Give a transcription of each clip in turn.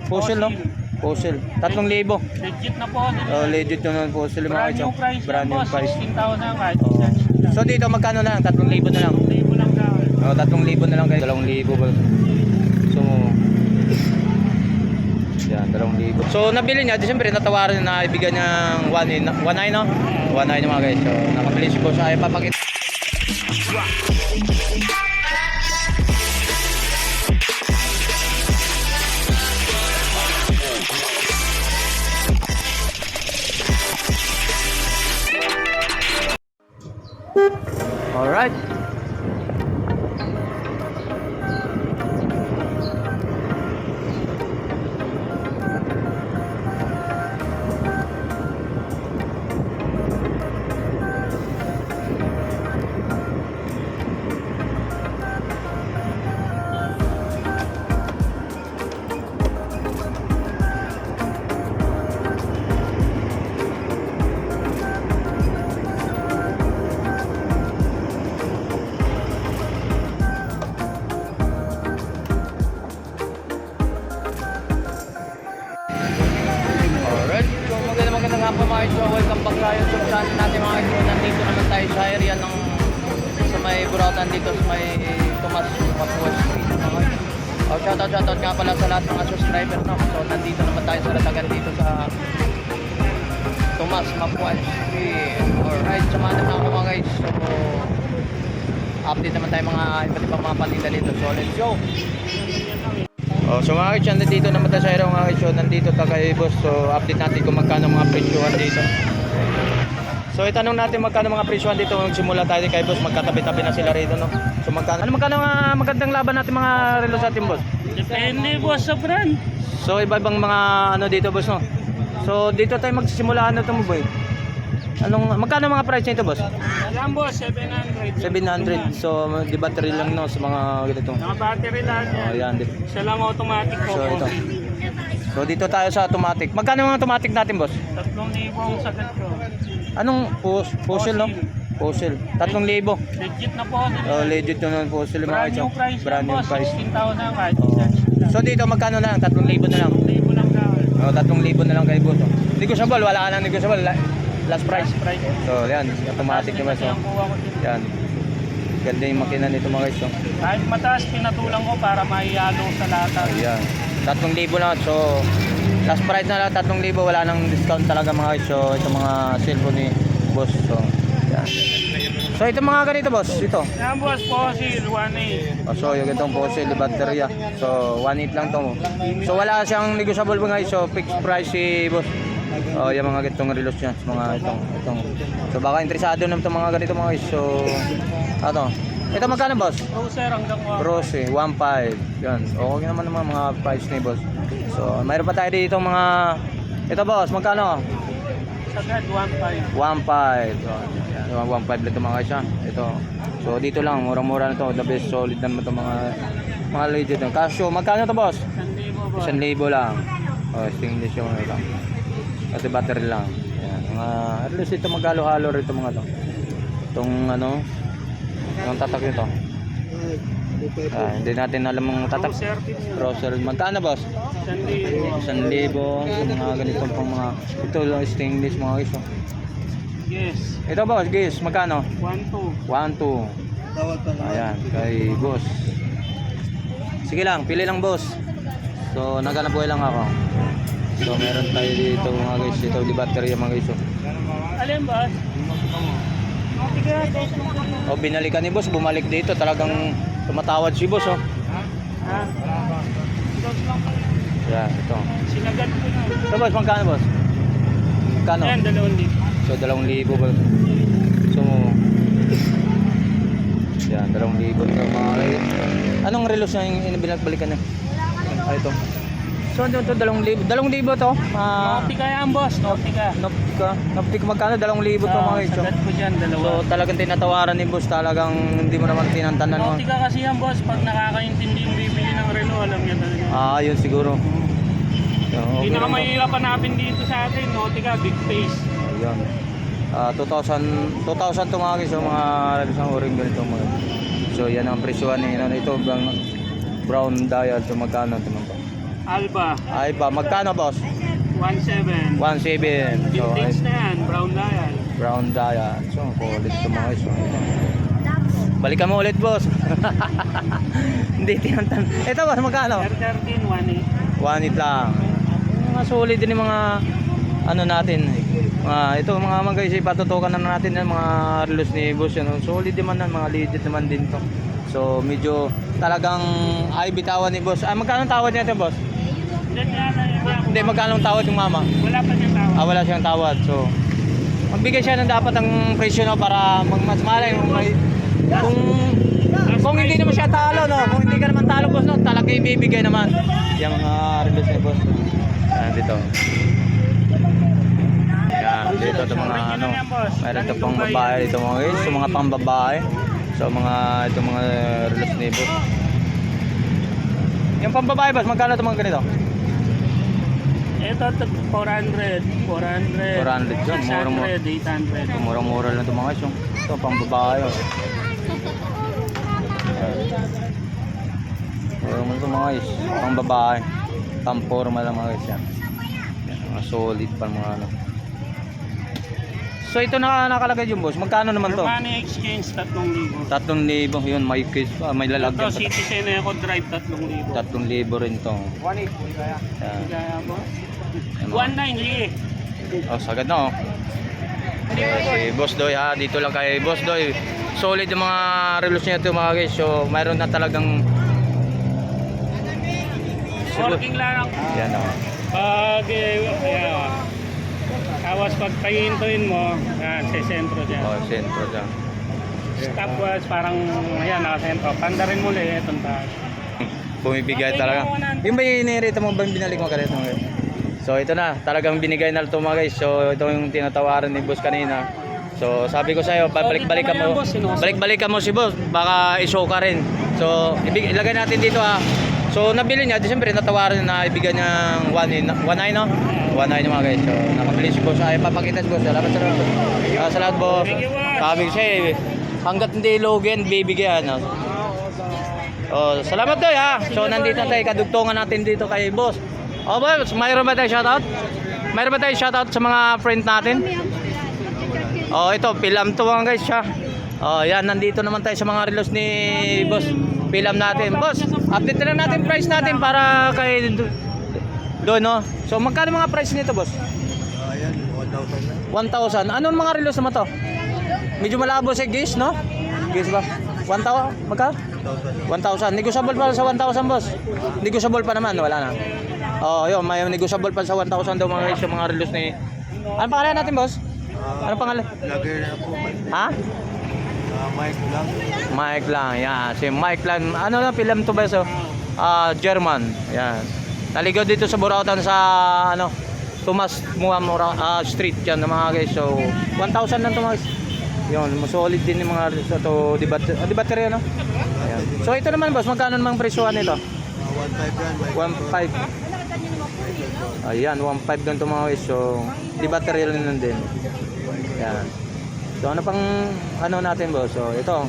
Fossil, no? Fossil. 3,000. Legit na po. Oh, legit yun po sila mga Brand new ito. price Brand new boss. price. 16,000 kahit Oh. isa. So dito magkano na lang? 3,000 na lang. 1,000 lang na. Oh, 3,000 na lang kayo. 2,000 ba? So yan, 2,000. So nabili niya, di siyempre natawaran na ibigay niyang 1,900, no? 1,900 mga guys. So nakabili si boss ay papakita. All right. Alright, so magandang nga po mga ito. Welcome back tayo sa channel natin mga ito. Nandito naman tayo sa area ng sa may Burautan dito sa may Tomas Mapuas Street. Oh, shoutout nga pala sa lahat ng mga subscriber, no? So nandito naman tayo sa Latagan dito sa Tomas Mapuas Street. Alright, samahan naman ako mga guys. So update naman tayo mga iba't ibang mga patinda dito. So let's go! Oh, so mga guys, nandito naman tayo sa area mga guys. So nandito tayo kay boss. So update natin kung magkano mga presyohan dito. So itanong natin magkano mga presyohan dito. Magsimula tayo kay boss. Magkatabi-tabi na sila rito, no? So magkano mga magandang laban natin mga relo sa atin boss? Depende boss sa brand. So iba-ibang mga ano dito boss, no? So dito tayo magsisimula ano to mo boy? Magkano mga price nito boss? Alam boss, 700. 700. So di battery lang, no, sa mga ganito. Mga battery lang yan. Oh, yan. Isa lang automatic po. So ito. So dito tayo sa automatic. Magkano mga automatic natin boss? 3,000 ang sagat ko. Anong fossil, no? Fossil. 3,000. Legit na po. Oh, legit yun po sila mga Brand new price. Brand new boss. price. 16,000 kahit Oh. isa. So dito magkano na lang? 3,000 na lang. 1,000 lang na. Oh, 3,000 na lang kay boss. Oh. Negotiable, wala ka nang negotiable. Last price. Price. So yan, automatic naman. So Ang kuha ko din. yan. Ganda yung makina nito mga guys. So, Kahit mataas, pinatulang ko para maihalo sa lata. ayan. 3,000 lang. So last price na lang 3,000. Wala nang discount talaga mga guys. So ito mga cellphone ni boss. So yan. So ito mga ganito boss. Ito. Yan boss, fossil, 1.8. Oh, so yung itong fossil baterya. So 1.8 lang to. So wala siyang negotiable mga guys. So fixed price si boss. Oh, yung mga ganitong relos niya, mga itong. So baka interesado naman itong mga ganito mga guys. So ano? Ito magkano boss? Cruiser hanggang 1. Rose 1.5. Yan. Okay naman naman mga price ni boss. So mayroon pa tayo dito mga ito boss, magkano? Sagad 1.5. 1.5. So, yan, 1.5 lang ito mga guys. Ha? Ito. So dito lang, murang-mura na to. The best solid naman ito mga legit. Casio, magkano to boss? 1,000 boss. 1,000 lang. Oh, stainless yung ito. Kasi battery lang. Ayan, mga at least ito maghalo-halo rito mga to. Itong ano, yung tatak nito. Hindi natin alam ang tatak. Cruiser din yun. Crosser. Magkano boss? 1,000. 1,000 sa mga ganitong pang mga ito lang stainless mga guys. Oh. Yes. Ito boss, guys, magkano? 1.2. 1,200. Ayan, kay boss. Sige lang, pili lang boss. So naghanap buhay lang ako. So meron tayo dito mga guys, ito di battery mga guys. Alin boss? Oh, binalikan ni boss, bumalik dito, talagang tumatawad si boss oh. Ha? Yan, ito. Sinagad ko na. Ito boss, magkano boss? Magkano? Yan, 2,000. So 2,000 ba? So yan, 2,000 ito mga guys. Anong relos na yung binagbalikan niya? Ah, ito. So ito 2,000. 2,000 to? Nautica yan boss, Nautica. Naptik magkano? 2,000 to mga guys. Sagad ko dyan, So dalawa. talagang tinatawaran ni boss, talagang hindi mo naman tinantanan mo. Nautica kasi yan boss, pag nakakaintindi yung bibili ng Renault, alam niya talaga. Ah, yun siguro. So, okay lang to. Pinakamahirap hanapin dito sa atin, Nautica, big face. Ayun. 2,000 to mga guys, so mga isang oring ganito mga. So yan ang presyo ni ito bang brown dial, so magkano ito man to? Alba, Ay ba, magkano boss? 1.7. 1.7. So, Vintage na yan, brown dial. brown dial. So, kulit ito mga guys. So, ito. Balikan mo ulit boss. Hindi tinantan. Ito boss, magkano? R13, 1.8. 1.8 lang. Mga solid din yung mga ano natin. Ito mga guys, ipatutukan na natin yung mga relos ni boss. Yan. Solid naman yan, mga legit naman din to. So, medyo talagang ay bitawan ni boss. Ay, magkano tawad niya ito boss? Hindi, magkano tawad yung mama? Wala pa niyang tawag. Wala siyang tawad. So, magbigay siya ng dapat ang presyo no para mas malay kung hindi naman siya talo no, kung hindi ka naman talo boss no, talaga ibibigay naman yung mga relos ni boss. Ayan dito. Ayan, dito ito mga ano, mayroon ito pang babae dito mga guys, so mga pang babae. So mga ito mga relos ni boss. Yung pang babae boss, magkano ito mga ganito? Ito, 400, 400, 400 yun, 600, 800. Murang-mura lang ito mga guys. Ito pang babae. Murang ito mga guys, pang babae. Pang formal lang mga guys yan. Yan, mga solid pa mga ano. So ito na nakalagay yung boss, magkano naman to? Money exchange, 3,000. 3,000 yun, may case pa, may Ito, lalagyan pa. Citizen Eco Drive, 3,000. 3,000 rin to. 1.8. Yan. Kaya mo? Yan, mga- 1.9, sige. Oh, sagad na oh. Si Boss Doy ha, dito lang kay Boss Doy. Solid yung mga relos niya ito mga guys. So mayroon na talagang Working lang. yan oh. Pag, tapos pag pahintuin mo, sa sentro dyan. Oh, sentro dyan. Stopwatch, parang, ayan, nakasentro. Panda rin muli, itong taas. Bumibigay talaga. Yung ba yung inirita mo ba yung binalik mo kanito mga guys? So ito na, talagang binigay na ito mga guys. So ito yung tinatawaran ni Boss kanina. So sabi ko sa'yo, balik-balikan mo. Balik-balikan mo si Boss, baka iso ka rin. So ilagay natin dito ha. So nabili niya, di siyempre natawaran na ibigay niya ng 1.9 no? 1.9 mga guys. So nakabili si Boss, ay papakita si Boss. Salamat sa lahat. Sa lahat Boss. Sabi ko siya hanggat hindi login, bibigyan. No? Oh, salamat Doy ha. So nandito tayo, kadugtungan natin dito kay Boss. Oh boss, mayroon ba tayong shoutout? Mayroon ba tayong shoutout sa mga friend natin? Oh, ito, Pilam to mga guys siya. Oh, yan, nandito naman tayo sa mga relos ni Boss. Pilam natin. Boss, update na lang natin price natin para kay doon, no? So, magkano mga price nito, Boss? Ayan, 1,000 1,000. na. Anong mga relos naman to? Medyo malabo si Giz, no? Giz ba? 1,000? Magkano? 1,000. Negotiable pa sa 1,000, Boss. Negotiable pa naman, wala na. Oh, yun, may negotiable pa sa 1,000 daw mga guys, yung mga relos ni... Anong pangalan natin, Boss? Anong pangalan? Lagay na po. Ha? Mike lang. Mike lang, yan. Si Mike lang. Ano lang, film to ba so? German. Yan. Naligaw dito sa Burautan sa ano, Tomas Muamura Street yan mga guys. So, 1,000 lang to mga guys. Yun, solid din yung mga to debattery ano. Ayan. So ito naman boss, magkano namang presyohan nito? 1,500 yan. 1,500. Ayan, 1,500 doon to mga guys. So, debattery lang din. Yan. So ano pang ano natin boss? So ito.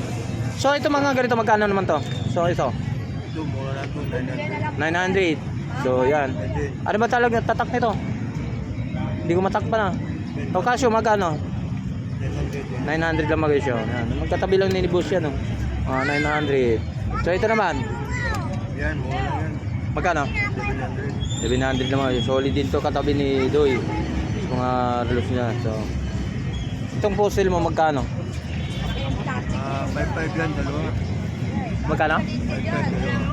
So ito mga ganito magkano naman to? So ito. Ito, mura na ito. 900. So yan. Ano ba talaga tatak nito? Hindi ko matak pa na. So Casio magkano? 900 lang mga guys yun. Yan. Magkatabi lang ni boss yan. 900. So ito naman. Yan, mura na yan. Magkano? 700. 700 naman. Solid din to katabi ni Doy. Mga relos niya. So itong puzzle mo magkano? 5,500 yan, dalawa. Magkano? 5,500 dalawa.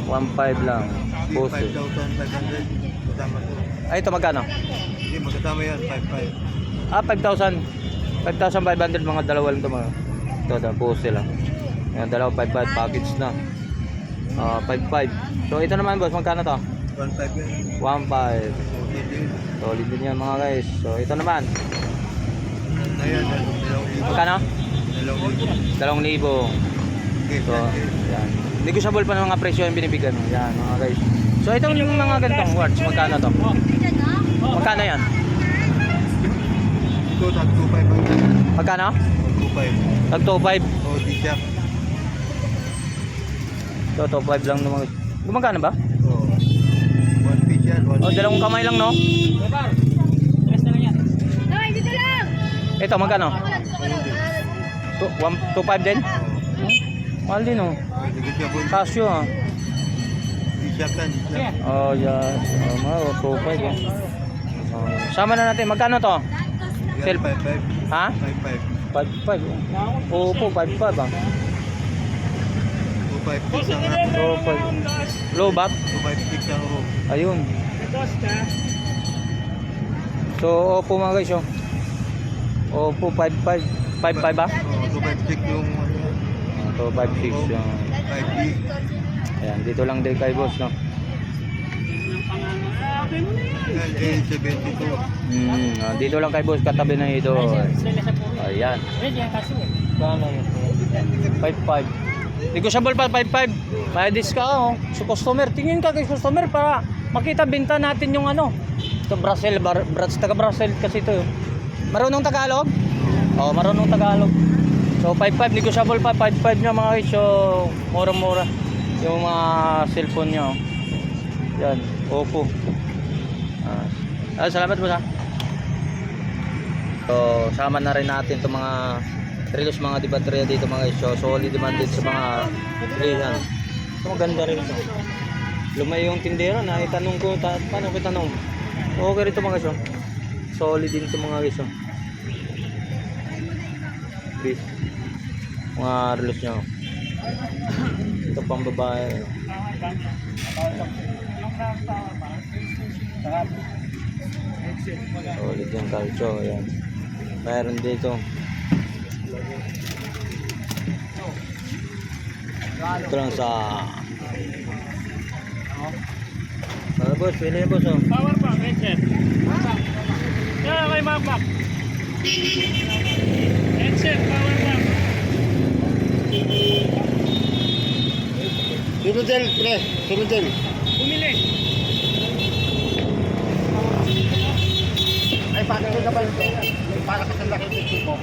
1,500 lang. Puzzle. 5,500. Kasama to. Ay ito magkano? Hindi, magkasama yan, 5,500. 5,000. 5,500 mga dalawa lang ito mga. Ito da puzzle lang. Yan dalawa 5,500 package na. 5,500. So ito naman boss magkano to? 1,500 yan. 1,500. Okay din. Solid din yan mga guys. So ito naman. Ayan, 2,000. Magkano? 2,000. 2,000. Okay, So yan. Negotiable pa ng mga presyo yung binibigyan. Yan mga guys. So itong yung mga ganitong watch magkano to? Magkano yan? ito, tag 2,500. Magkano? 2,500. Tag 2,500. Oh, D-Shock. Ito 2,500 lang naman. Gumagana ba? Oh. 1,500 Oh, dalawang kamay lang, no? Tres na lang yan. Ay, dito lang! Ito, magkano? 2.5 din? Mahal din, oh. Negotiable. Casio, ah. G-Shock lang. G-Shock. Oh, yes. Oh, mahal, 2.5, oh. Sama na natin. Magkano to? Yan, Self- 5.5. Ha? 5.5. 5.5. Oh. Opo, 5.5, ah. 2.56 ang ating. 2.5. Low bat? 2.56 ang room. Ayun. So, Oppo mga guys, oh. Oppo 5.5. 5.5 ba? Oh, 2.56 yung ano yan. 2.56. 5G. Ayan, dito lang din kay boss, no? LA72. Dito lang kay boss, katabi na ito. Ayan. 5.5. Negotiable pa 5.5. May discount, oh. So customer, tingin ka kay customer para makita binta natin yung ano. Ito Brazil, taga Brazil kasi ito. Marunong Tagalog? Oo, marunong Tagalog. So 5.5 negotiable pa 5.5 niya mga guys. So mura-mura yung mga cellphone niya, oh. Yan, Oppo. Salamat po sa. So sama na rin natin itong mga relos, mga dibaterya dito mga guys. So solid demand din sa mga pilihan. So maganda rin ito. Lumay yung tindera na itanong ko, paano ko itanong? Okay rin ito mga guys, oh. Solid din ito mga guys, oh. Bis. Mga relos niya, oh. Ito pang babae. Solid yung calcio, ayan. Mayroon dito. Ito lang sa... boss, pili boss, oh. Power bank, headset. Yan, kay Mapak. Headset, power bank. Sunodel, pre. Sunodel. Bumili. Ay, paano ka ba ito? Para ka sa laki ng tipo.